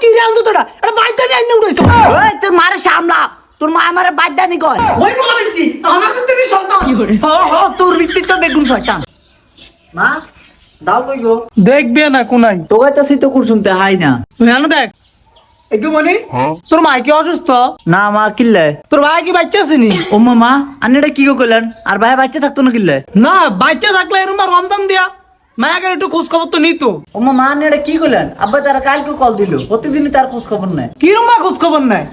কি রে আনতো তোরা এটা বাইতে নিয়ে আইনে উঠাইছো ওই তোর মারে সামলা তোর মা আমারে বাদদানি কয় ওই মা বেশি আমার তো তুই শয়তান তোর ভিত্তি তো বেগুন শয়তান মা দাও কই গো দেখবে না কোনাই তো কইতাছি তো কুরসুমতে হাই না তুই জানো দেখ একটু মনি তোর মা কি অসুস্থ না মা কিল্লে তোর ভাই কি বাচ্চা আসেনি ও মা আপনি এটা কি কইলেন আর ভাই বাচ্চা থাকতো না কিল্লে না বাচ্চা থাকলে এরকম রমজান দিয়া মায়াকে একটু খোঁজ খবর তো নিত ও মা আপনি এটা কি কইলেন আব্বা তারা কালকে কল দিল প্রতিদিনই তার খোঁজ খবর নাই কিরম মা খোঁজ খবর নাই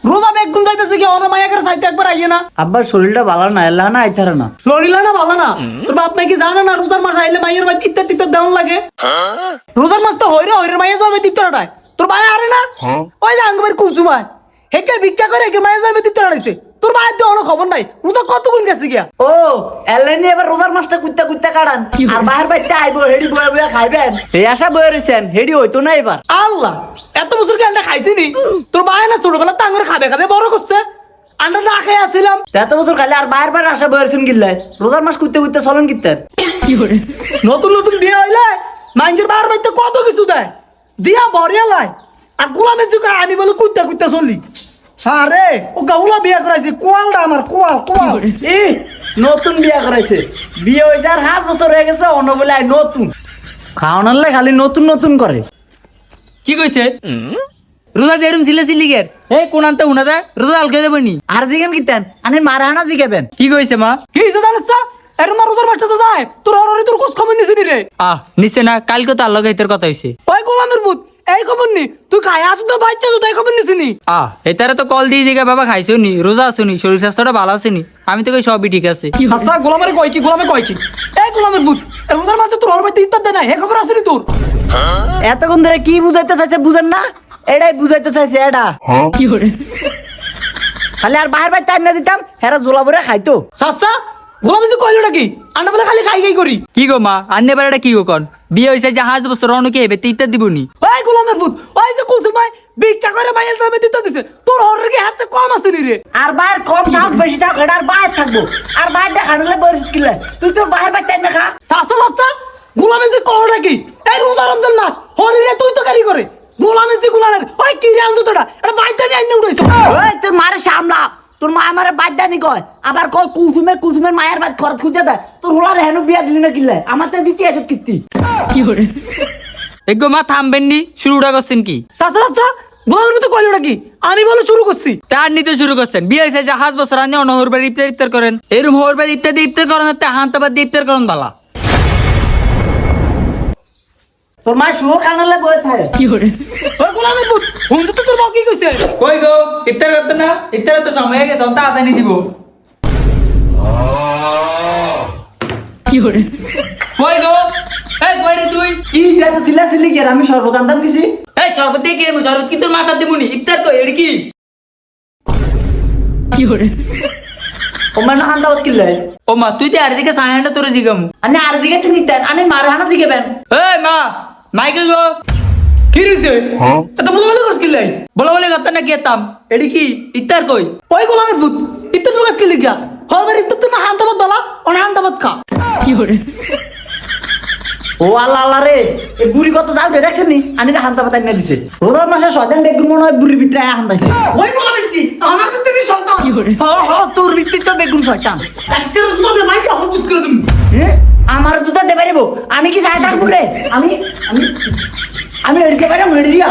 রোজা বেগুন যাইতেছে কি অন মায়াকে সাইতে একবার আইয়ে না আব্বার শরীরটা ভালো না এলা না আইতারে না শরীর না ভালো না তোর বাপ মাই কি জানে না রোজার মাস আইলে মাইয়ের ভাই টিপতে টিপতে দেওয়ান লাগে রোজার মাস তো হইরে মাইয়া যাবে টিপতে তোর ভাই আরে না ওই যে আঙ্গবের কুলসুমায় হেকে ভিক্ষা করে হেকে মাইয়া যাবে টিপতে রাইছে তোর ভাই তো অন্য খবর নাই রোজা কতক্ষণ গেছে গিয়া ও এলেনি এবার রোজার মাসটা কুত্তা কুত্তা কাটান আর বাহির বাইতে আইবো হেডি বয়ে বয়ে খাইবেন এই আশা বয়ে রইছেন হেডি হইতো না এবার আল্লাহ এত বছর কি আন্ডা খাইছিনি তোর ভাই না ছোটবেলা টাঙ্গরে খাবে খাবে বড় করছে আন্ডা না খাই আসছিলাম এত বছর খাইলে আর বাহির বাইরে আশা বয়ে রইছেন গিল্লাই রোজার মাস কুত্তে কুত্তে চলেন কিত্তেন নতুন নতুন বিয়ে হইলে মাইঞ্জের বার বাইতে কত কিছু দেয় দিয়া বরিয়া লাই আর গোলামের যুগে আমি বলে কুত্তা কুত্তা চললি আরে ও গাউলা বিয়ে করাইছে কোয়ালটা আমার কোয়াল ই নতুন বিয়া করাইছে বিয়ে হয়েছে আর 5 বছর হয়ে গেছে অন্য বলে আই নতুন খাওয়ানোর খালি নতুন নতুন করে কি কইছে রোজা দেরুম ছিলে সিলিগের এই কোন আনতে উনা দা রোজা আলকে দেবনি আর জিগেন কিতেন আনি মারা হানা জিগাবেন কি কইছে মা কি জানিস না এর মা রোজার মাসটা তো যায় তোর অরে তোর খোঁজ খবর নিছিনি রে নিছে না কালকে তো আল্লাহ গাইতের কথা হইছে ওই গোলামের ভূত এই খবর নি তুই খাই আছ তো বাচ্চা তো এই খবর নিছিনি এটারে তো কল দিয়ে দিগা বাবা খাইছো নি রোজা আছো নি শরীর স্বাস্থ্যটা ভালো আছে নি আমি তো কই সবই ঠিক আছে হাসা গোলামের কয় কি গোলামে কয় কি এই গোলামের ভূত এর রোজার মাসে তোর অরে বাইতে ইত্তার দে না হে খবর আসেনি তোর এতক্ষণ ধরে কি বুঝাইতে চাইছে বুঝেন না এটাই বুঝাইতে চাইছে এটা কি করে খালি আর বাহির বাইতে আইনা দিতাম হেরা জোলা ভরে খাইতো সাসা গোলাম যে কইলো কি আন্ডা বলে খালি খাই করি কি গো মা আন্নে বাড়িটা কি গো কোন বিয়ে হইছে যে 5 বছর অনুকে হেবে তিতা দিবনি ওই গোলামের ভূত ওই যে কুলসুম ভাই ভিক্ষা করে মাইল যাবে দিতে দিছে তোর অরে কি হাতে কম আছে নি রে আর বাইর কম থাক বেশি থাক এটা আর বাইর থাকবো আর বাইরটা খানালে বরিস কিলে তুই তোর বাহির বাইতে আইনা খা সাসা গোলামে যে কলটা কি এই রোজা রমজান মাস হলি রে তুই তো কারি করে গোলামে যে গোলামের ওই কি রে আনতো তোরা এটা বাইতে নিয়ে আইনে উঠাইছো ওই তোর মারে সামলা তোর মা আমারে বাদদানি কয় আবার কয় কুলসুমের মায়ের বাদ খরচ খুঁজে দেয় তোর হোলার হেনু বিয়া দিলি না কিলে আমার তো দিতে এসব কীর্তি কি করে এগো মা থামবেন নি শুরুটা করছেন কি সাসা গোলামের তো কলটা কি আমি বলে শুরু করছি তার নিতে শুরু করছেন বিয়ে হয়েছে যে 5 বছর আনে অনহর বাড়ি ইফতার করেন এরম হর বাড়ি ইফতার করেন তে হান্তাবাদ দিয়ে ইফতার করেন বালা তোর মা শুয়োর কানালে বয়ে থাকে কি করে ওই গোলামের ভূত হুনতে তো তোর বাবা কি কইছে কই গো ইফতার করতে না ইফতারের তো সময় হয়ে গেছে তাড়াতাড়ি দিব কি করে কই গো এই কই রে তুই কি এত সিলা সিলি কি আমি সর্বকান্দাম দিছি এই শরবত দিয়ে কি আমি শরবত কি তোর মাথা দিবনি ইফতার কই এডি কি কি করে ও মা না হান্দাবাদ কিলে ও মা তুই তো আর দিকে সায়ানটা তোরে জিগামু আনে আর দিকে তুমি নিতেন আনে মারে হানা জিগাবেন এই মা মাইকে গো কি রিছে এত বলে করছ কি লাই বলে কথা না কেতাম এডি কি ইফতার কই ওই গোলামের ভূত ইত্তর প্রকাশ কি লিখা হরবার ইত্তর তো না হান্তাবাদ বালা অন হান্তাবাদ খা কি করে ও আল্লাহ আল্লাহ রে এই বুড়ি কত যাও দে দেখছেন নি আনি না হান্তাবাদ আইনা দিছে রোজার মাসে শয়তান বেগুন মনে হয় বুড়ির ভিতরে আয়া হান্দাইছে ওই মা বেশি আমার তো তুই শয়তান কি করে তোর ভিত্তি তো বেগুন শয়তান একটা রোজ তো মাইকে হরজুত করে দিম আমার জুতা দেবে রে আমি কি যাই তার ঘুরে আমি আমি এড়িতে পারি মেরে দিয়া